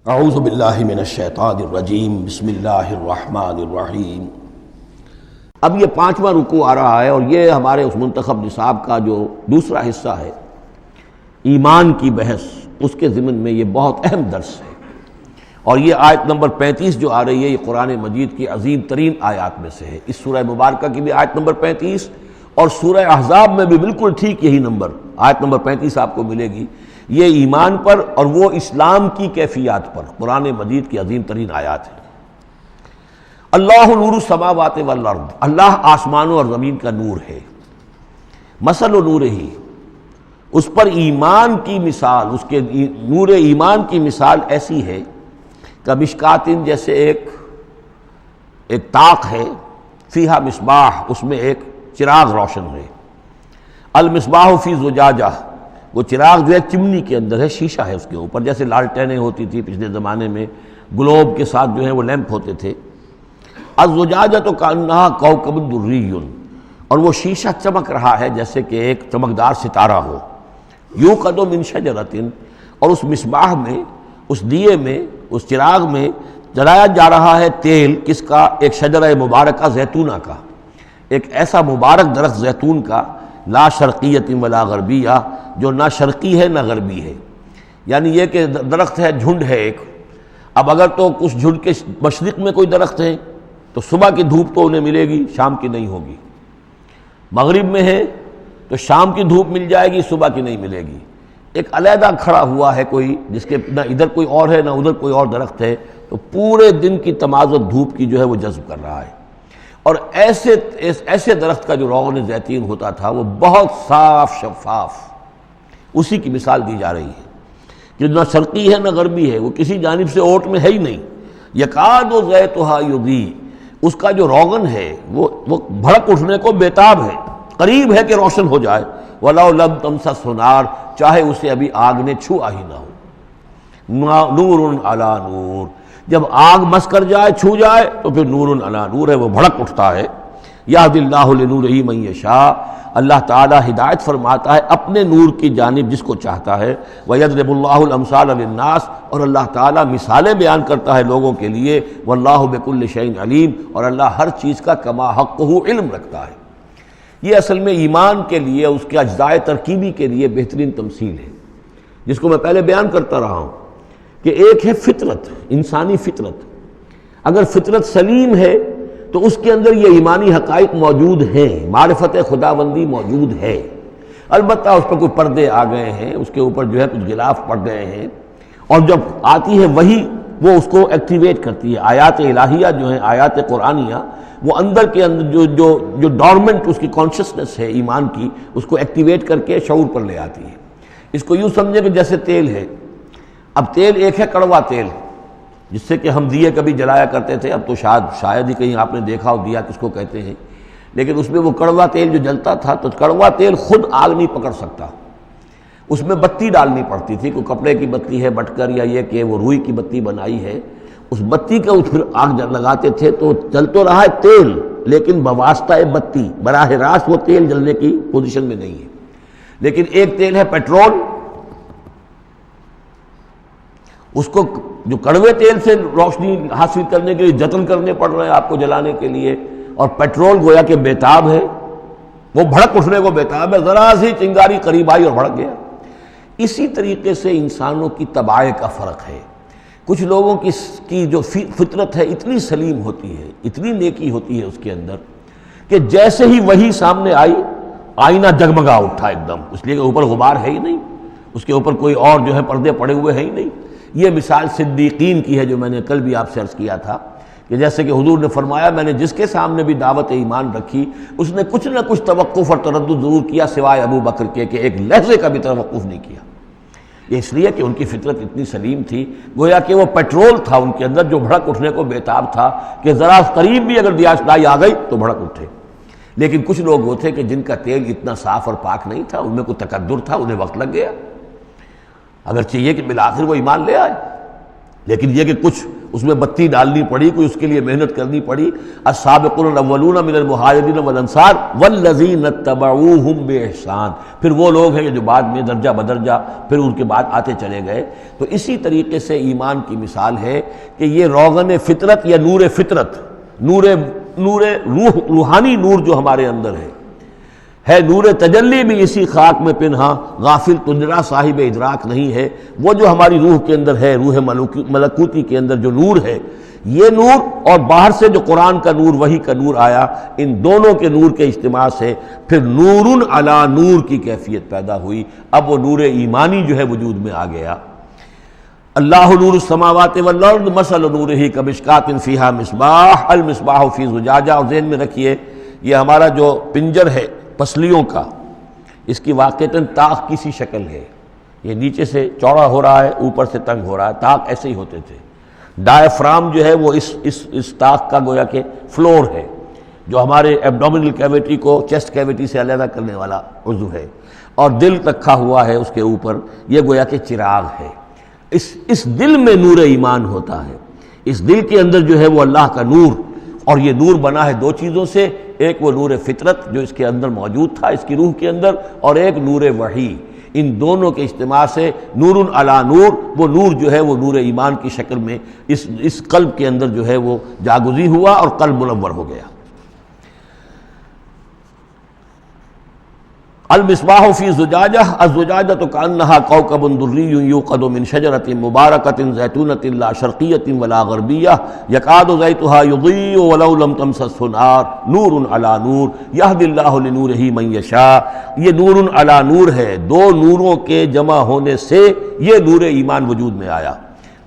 اعوذ باللہ من الشیطان الرجیم بسم اللہ الرحمن الرحیم۔ اب یہ 5واں رکوع آ رہا ہے اور یہ ہمارے اس منتخب نصاب کا جو دوسرا حصہ ہے ایمان کی بحث، اس کے ضمن میں یہ بہت اہم درس ہے۔ اور یہ آیت نمبر 35 جو آ رہی ہے، یہ قرآن مجید کی عظیم ترین آیات میں سے ہے۔ اس سورہ مبارکہ کی بھی آیت نمبر 35 اور سورہ احزاب میں بھی بالکل ٹھیک یہی نمبر آیت نمبر 35 آپ کو ملے گی۔ یہ ایمان پر اور وہ اسلام کی کیفیات پر قرآن مجید کی عظیم ترین آیات ہے۔ اللہ نور السماوات والارض، اللہ آسمانوں اور زمین کا نور ہے۔ مثل نور ہی، اس پر ایمان کی مثال، اس کے نور ایمان کی مثال ایسی ہے کہ مشکاتن، جیسے ایک طاق ہے، فیہا مصباح، اس میں ایک چراغ روشن ہے۔ المصباح فی زجاجہ، وہ چراغ جو ہے چمنی کے اندر ہے، شیشہ ہے اس کے اوپر، جیسے لالٹینیں ہوتی تھی پچھلے زمانے میں، گلوب کے ساتھ جو ہے وہ لیمپ ہوتے تھے۔ الزجاجۃ کأنہا کوکب دری، اور وہ شیشہ چمک رہا ہے جیسے کہ ایک چمکدار ستارہ ہو۔ یوقد من شجرۃ، اور اس مصباح میں، اس دیے میں، اس چراغ میں جلایا جا رہا ہے تیل، کس کا؟ ایک شجرہ مبارکہ زیتونہ کا، ایک ایسا مبارک درخت زیتون کا، لا شرقیۃ ولا غربیہ، جو نہ شرقی ہے نہ غربی ہے۔ یعنی یہ کہ درخت ہے، جھنڈ ہے ایک۔ اب اگر تو اس جھنڈ کے مشرق میں کوئی درخت ہے تو صبح کی دھوپ تو انہیں ملے گی، شام کی نہیں ہوگی۔ مغرب میں ہے تو شام کی دھوپ مل جائے گی، صبح کی نہیں ملے گی۔ ایک علیحدہ کھڑا ہوا ہے کوئی، جس کے نہ ادھر کوئی اور ہے نہ ادھر کوئی اور درخت ہے، تو پورے دن کی تمازت دھوپ کی جو ہے وہ جذب کر رہا ہے۔ اور ایسے درخت کا جو روغن زیتون ہوتا تھا وہ بہت صاف شفاف، اسی کی مثال دی جا رہی ہے کہ نہ شرقی ہے نہ غربی ہے، وہ کسی جانب سے اوٹ میں ہے ہی نہیں۔ یکاد زیتھا یضیء، اس کا جو روغن ہے وہ بھڑک اٹھنے کو بیتاب ہے، قریب ہے کہ روشن ہو جائے۔ وَلَوْ لَمْ تَمْسَسْهُ نَارٌ، چاہے اسے ابھی آگ نے چھوا ہی نہ ہو۔ نور علی نور، جب آگ مس کر جائے، چھو جائے، تو پھر نور علی نور ہے، وہ بھڑک اٹھتا ہے۔ یہدی اللہ لنورہ من یشاء، اللہ تعالیٰ ہدایت فرماتا ہے اپنے نور کی جانب جس کو چاہتا ہے۔ وَيَضْرِبُ اللَّهُ الْأَمْثَالَ لِلنَّاسِ، اور اللہ تعالیٰ مثالیں بیان کرتا ہے لوگوں کے لیے۔ وَاللَّهُ بِكُلِّ شَيْءٍ عَلِيمٌ، اور اللہ ہر چیز کا کما حقہ علم رکھتا ہے۔ یہ اصل میں ایمان کے لیے، اس کے اجزاء ترکیبی کے لیے بہترین تمثیل ہے، جس کو میں پہلے بیان کرتا رہا ہوں کہ ایک ہے فطرت، انسانی فطرت۔ اگر فطرت سلیم ہے تو اس کے اندر یہ ایمانی حقائق موجود ہیں، معرفت خداوندی موجود ہے۔ البتہ اس پر کوئی پردے آ گئے ہیں، اس کے اوپر جو ہے کچھ غلاف پڑ گئے ہیں، اور جب آتی ہے وہی، وہ اس کو ایکٹیویٹ کرتی ہے۔ آیات الہیہ جو ہیں، آیات قرآنیہ، وہ اندر کے اندر جو ڈورمنٹ اس کی کانشسنس ہے ایمان کی، اس کو ایکٹیویٹ کر کے شعور پر لے آتی ہے۔ اس کو یوں سمجھے کہ جیسے تیل ہے۔ اب تیل ایک ہے کڑوا تیل، جس سے کہ ہم دیے کبھی جلایا کرتے تھے، اب تو شاید ہی کہیں آپ نے دیکھا ہو دیا کس کو کہتے ہیں، لیکن اس میں وہ کڑوا تیل جو جلتا تھا، تو کڑوا تیل خود آگ نہیں پکڑ سکتا، اس میں بتی ڈالنی پڑتی تھی، کوئی کپڑے کی بتی ہے بٹکر، یا یہ کہ وہ روئی کی بتی بنائی ہے، اس بتی کا پھر آگ لگاتے تھے تو جل تو رہا ہے تیل، لیکن بواسطہ بتی، براہ راست وہ تیل جلنے کی پوزیشن میں نہیں ہے۔ لیکن ایک تیل ہے پیٹرول، اس کو جو کڑوے تیل سے روشنی حاصل کرنے کے لیے جتن کرنے پڑ رہے ہیں آپ کو جلانے کے لیے، اور پیٹرول گویا کہ بیتاب ہے، وہ بھڑک اٹھنے کو بیتاب ہے، ذرا سی چنگاری قریب آئی اور بھڑک گیا۔ اسی طریقے سے انسانوں کی طباع کا فرق ہے۔ کچھ لوگوں کی جو فطرت ہے اتنی سلیم ہوتی ہے، اتنی نیکی ہوتی ہے اس کے اندر، کہ جیسے ہی وہی سامنے آئی، آئینہ جگمگا اٹھا ایک دم، اس لیے کہ اوپر غبار ہے ہی نہیں، اس کے اوپر کوئی اور جو ہے پردے پڑے ہوئے ہیں ہی نہیں۔ یہ مثال صدیقین کی ہے، جو میں نے کل بھی آپ سے عرض کیا تھا کہ جیسے کہ حضور نے فرمایا، میں نے جس کے سامنے بھی دعوت ایمان رکھی، اس نے کچھ نہ کچھ توقف اور تردد ضرور کیا، سوائے ابو بکر کے، کہ ایک لحظے کا بھی توقف نہیں کیا۔ یہ اس لیے کہ ان کی فطرت اتنی سلیم تھی، گویا کہ وہ پیٹرول تھا ان کے اندر، جو بھڑک اٹھنے کو بیتاب تھا، کہ ذرا قریب بھی اگر دیاشنائی آ گئی تو بھڑک اٹھے۔ لیکن کچھ لوگ وہ تھے کہ جن کا تیل اتنا صاف اور پاک نہیں تھا، ان میں کوئی تکدر تھا، انہیں وقت لگ گیا، اگر چاہیے کہ بالآخر وہ ایمان لے آئے، لیکن یہ کہ کچھ اس میں بتی ڈالنی پڑی، کوئی اس کے لیے محنت کرنی پڑی۔ السابقون الاولون من المہاجرین والانصار والذین اتبعوہم باحسان، پھر وہ لوگ ہیں جو بعد میں درجہ بدرجہ پھر ان کے بعد آتے چلے گئے۔ تو اسی طریقے سے ایمان کی مثال ہے کہ یہ روغن فطرت یا نور فطرت، نور روح، روحانی نور جو ہمارے اندر ہے نور تجلی بھی اسی خاک میں پنہاں، غافل تجرا صاحب ادراک نہیں ہے۔ وہ جو ہماری روح کے اندر ہے، روح ملکوتی کے اندر جو نور ہے، یہ نور اور باہر سے جو قرآن کا نور، وحی کا نور آیا، ان دونوں کے نور کے اجتماع سے پھر نور علی نور کی کیفیت پیدا ہوئی۔ اب وہ نور ایمانی جو ہے وجود میں آ گیا۔ اللہ نور السماوات والارض مثل نورہ کمشکاۃ فیہا مصباح المصباح فی زجاجہ۔ اور ذہن میں رکھیے یہ ہمارا جو پنجر ہے پسلیوں کا، اس کی واقعتاً طاق کی سی شکل ہے، یہ نیچے سے چوڑا ہو رہا ہے، اوپر سے تنگ ہو رہا ہے، طاق ایسے ہی ہوتے تھے۔ ڈائفرام جو ہے وہ اس طاق کا گویا کہ فلور ہے، جو ہمارے ایبڈومینل کیویٹی کو چیسٹ کیویٹی سے علیحدہ کرنے والا عضو ہے، اور دل رکھا ہوا ہے اس کے اوپر، یہ گویا کہ چراغ ہے۔ اس دل میں نور ایمان ہوتا ہے، اس دل کے اندر جو ہے وہ اللہ کا نور، اور یہ نور بنا ہے دو چیزوں سے، ایک وہ نور فطرت جو اس کے اندر موجود تھا، اس کی روح کے اندر، اور ایک نور وحی۔ ان دونوں کے اجتماع سے نور علی نور، وہ نور جو ہے وہ نور ایمان کی شکل میں اس قلب کے اندر جو ہے وہ جاگزی ہوا اور قلب منور ہو گیا۔ المصباح فی زجاجہ، الزجاجہ کأنہا کوکب دری یوقد من شجرۃ مبارکۃ زیتونۃ لا شرقیۃ ولا غربیہ یکاد زیتها یضیء ولو لم تمسسہ نار نور علی نور یہدی اللہ لنورہ من یشاء۔ یہ نور علی نور ہے، دو نوروں کے جمع ہونے سے یہ نور ایمان وجود میں آیا،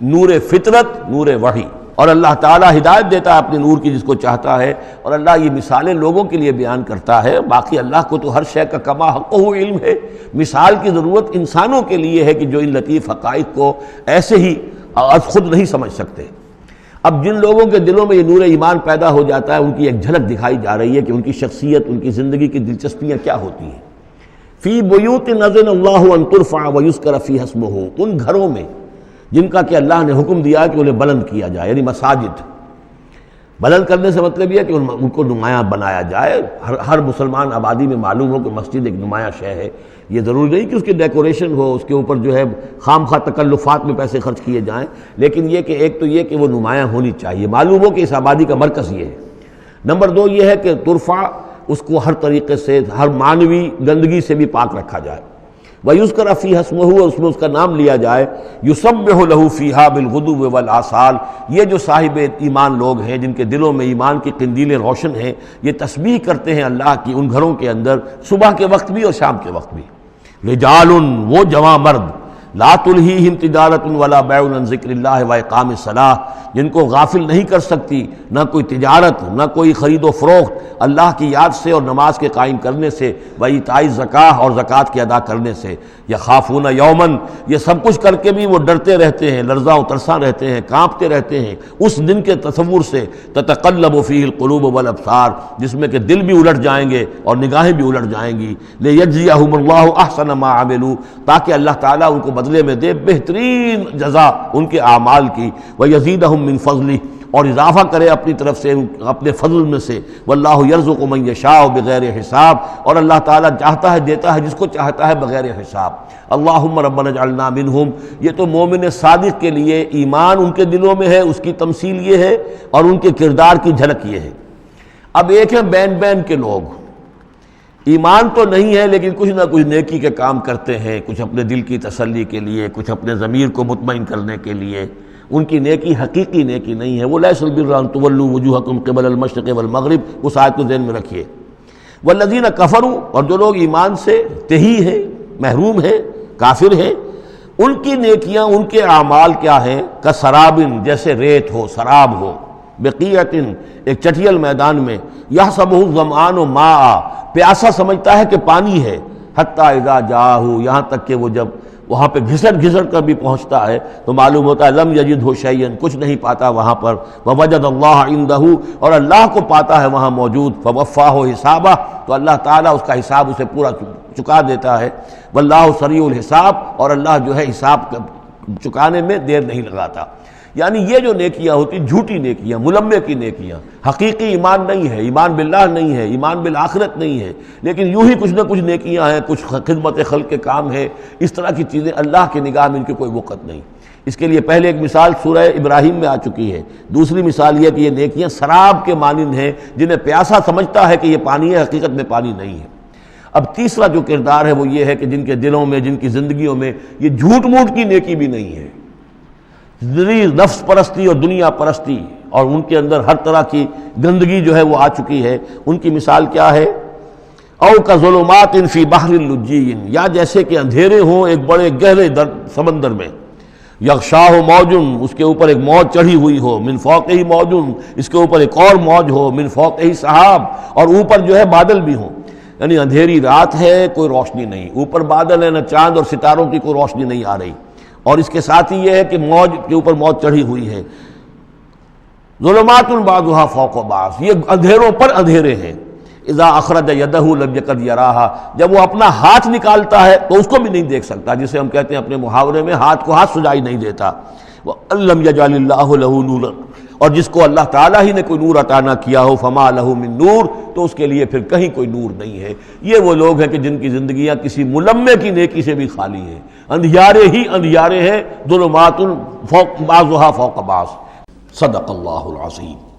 نور فطرت، نور وحی۔ اور اللہ تعالیٰ ہدایت دیتا ہے اپنے نور کی جس کو چاہتا ہے، اور اللہ یہ مثالیں لوگوں کے لیے بیان کرتا ہے۔ باقی اللہ کو تو ہر شے کا کما حقہ علم ہے، مثال کی ضرورت انسانوں کے لیے ہے کہ جو ان لطیف حقائق کو ایسے ہی از خود نہیں سمجھ سکتے۔ اب جن لوگوں کے دلوں میں یہ نور ایمان پیدا ہو جاتا ہے، ان کی ایک جھلک دکھائی جا رہی ہے کہ ان کی شخصیت، ان کی زندگی کی دلچسپیاں کیا ہوتی ہیں۔ فی بیوت اذن اللہ ان ترفع ویذکر فیہا اسمہ، ان گھروں میں جن کا کہ اللہ نے حکم دیا کہ انہیں بلند کیا جائے، یعنی مساجد۔ بلند کرنے سے مطلب یہ ہے کہ ان کو نمایاں بنایا جائے۔ ہر مسلمان آبادی میں معلوم ہو کہ مسجد ایک نمایاں شے ہے، یہ ضروری نہیں کہ اس کی ڈیکوریشن ہو، اس کے اوپر جو ہے خام خواہ تکلفات میں پیسے خرچ کیے جائیں، لیکن یہ کہ ایک تو یہ کہ وہ نمایاں ہونی چاہیے، معلوم ہو کہ اس آبادی کا مرکز یہ ہے۔ نمبر دو یہ ہے کہ ترفع، اس کو ہر طریقے سے، ہر معنوی گندگی سے بھی پاک رکھا جائے۔ وَيُذْكَرَ فِيهَا اسْمُهُ، اس میں اس کا نام لیا جائے۔ يُسَبِّحُ لَهُ فِيهَا بِالْغُدُوِّ وَالْآصَالِ، یہ جو صاحب ایمان لوگ ہیں جن کے دلوں میں ایمان کی قندیلیں روشن ہیں، یہ تسبیح کرتے ہیں اللہ کی ان گھروں کے اندر، صبح کے وقت بھی اور شام کے وقت بھی۔ رجال، وہ جواں مرد، لا تلہیہم تجارت ولا بیع عن ذکر اللہ واقام الصلاۃ، جن کو غافل نہیں کر سکتی نہ کوئی تجارت، نہ کوئی خرید و فروخت اللہ کی یاد سے اور نماز کے قائم کرنے سے، وایتاء الزکاۃ اور زکوٰۃ کے ادا کرنے سے۔ یخافون یومن، یہ سب کچھ کر کے بھی وہ ڈرتے رہتے ہیں، لرزاں و ترساں رہتے ہیں، کانپتے رہتے ہیں اس دن کے تصور سے، تتقلب فیہ القلوب والابصار، جس میں کہ دل بھی الٹ جائیں گے اور نگاہیں بھی الٹ جائیں گی۔ لیجزیہم اللہ احسن ما عملوا، تاکہ اللہ تعالیٰ ان کو بدلے میں دے بہترین جزا ان کے اعمال کی، وَيَزِيدَهُم مِّن فَضْلِهِ، اور اضافہ کرے اپنی طرف سے اپنے فضل میں سے۔ وَاللَّهُ يَرْزُقُ مَن يَشَاءُ بِغَيْرِ حساب، اور اللہ تعالیٰ چاہتا ہے دیتا ہے جس کو چاہتا ہے بغیر حساب۔ اللہم ربنا اجعلنا منہم، یہ تو مومن صادق کے لیے ایمان ان کے دلوں میں ہے، اس کی تمثیل یہ ہے، اور ان کے کردار کی جھلک یہ ہے۔ اب ایک ہے بین بین کے لوگ، ایمان تو نہیں ہے لیکن کچھ نہ کچھ نیکی کے کام کرتے ہیں، کچھ اپنے دل کی تسلی کے لیے، کچھ اپنے ضمیر کو مطمئن کرنے کے لیے، ان کی نیکی حقیقی نیکی نہیں ہے۔ وہ لیس البر ان تولوا وجوہکم قبل المشرق والمغرب، اس آیت کو ذہن میں رکھیے۔ والذین کفروا، اور جو لوگ ایمان سے تہی ہیں، محروم ہیں، کافر ہیں، ان کی نیکیاں، ان کے اعمال کیا ہیں؟ کسراب، جیسے ریت ہو، سراب ہو، بقیعۃ، ایک چٹیل میدان میں، یحسبہ الظمآن ماء، پیاسا سمجھتا ہے کہ پانی ہے، حتی اذا جاءہ، یہاں تک کہ وہ جب وہاں پہ گھسٹ کر بھی پہنچتا ہے تو معلوم ہوتا ہے لم یجدہ شیئا، کچھ نہیں پاتا وہاں پر، ووجد اللہ عندہ، اور اللہ کو پاتا ہے وہاں موجود، فوفاہ حسابہ، تو اللہ تعالیٰ اس کا حساب اسے پورا چکا دیتا ہے۔ واللہ سریع الحساب، اور اللہ جو ہے حساب چکانے میں دیر نہیں لگاتا۔ یعنی یہ جو نیکیاں ہوتی جھوٹی نیکیاں، ملمے کی نیکیاں، حقیقی ایمان نہیں ہے، ایمان باللہ نہیں ہے، ایمان بالآخرت نہیں ہے، لیکن یوں ہی کچھ نہ کچھ نیکیاں ہیں، کچھ خدمت خلق کے کام ہے، اس طرح کی چیزیں اللہ کی نگاہ میں ان کی کوئی وقت نہیں۔ اس کے لیے پہلے ایک مثال سورہ ابراہیم میں آ چکی ہے، دوسری مثال یہ کہ یہ نیکیاں سراب کے مانند ہیں، جنہیں پیاسا سمجھتا ہے کہ یہ پانی ہے، حقیقت میں پانی نہیں ہے۔ اب تیسرا جو کردار ہے وہ یہ ہے کہ جن کے دلوں میں، جن کی زندگیوں میں یہ جھوٹ موٹ کی نیکی بھی نہیں ہے، نفس پرستی اور دنیا پرستی، اور ان کے اندر ہر طرح کی گندگی جو ہے وہ آ چکی ہے۔ ان کی مثال کیا ہے؟ او کظلمات فی بحر اللجی، یا جیسے کہ اندھیرے ہوں ایک بڑے گہرے سمندر میں، یغشاہ موج، اس کے اوپر ایک موج چڑھی ہوئی ہو، من فوقہ موج، اس کے اوپر ایک اور موج ہو، من فوقہ سحاب، اور اوپر جو ہے بادل بھی ہوں۔ یعنی اندھیری رات ہے، کوئی روشنی نہیں، اوپر بادل ہے، نہ چاند اور ستاروں کی کوئی روشنی نہیں آ رہی، اور اس کے ساتھ ہی یہ ہے کہ موج کے اوپر موج چڑھی ہوئی ہے۔ ظلمات بعضها فوق بعض، یہ اندھیروں پر اندھیرے ہیں۔ اذا اخرج یدہ لم یکد یراہا، جب وہ اپنا ہاتھ نکالتا ہے تو اس کو بھی نہیں دیکھ سکتا، جسے ہم کہتے ہیں اپنے محاورے میں ہاتھ کو ہاتھ سجائی نہیں دیتا۔ وَأَلَّمْ يَجْعَلِ اللَّهُ لَهُ نُورًا، اور جس کو اللہ تعالیٰ ہی نے کوئی نور عطا نہ کیا ہو، فما لہ من نور، تو اس کے لیے پھر کہیں کوئی نور نہیں ہے۔ یہ وہ لوگ ہیں کہ جن کی زندگیاں کسی ملمے کی نیکی سے بھی خالی ہیں، اندھیارے ہی اندھیارے ہیں، ظلمات فوق بعضها فوق بعض۔ صدق اللہ العظیم۔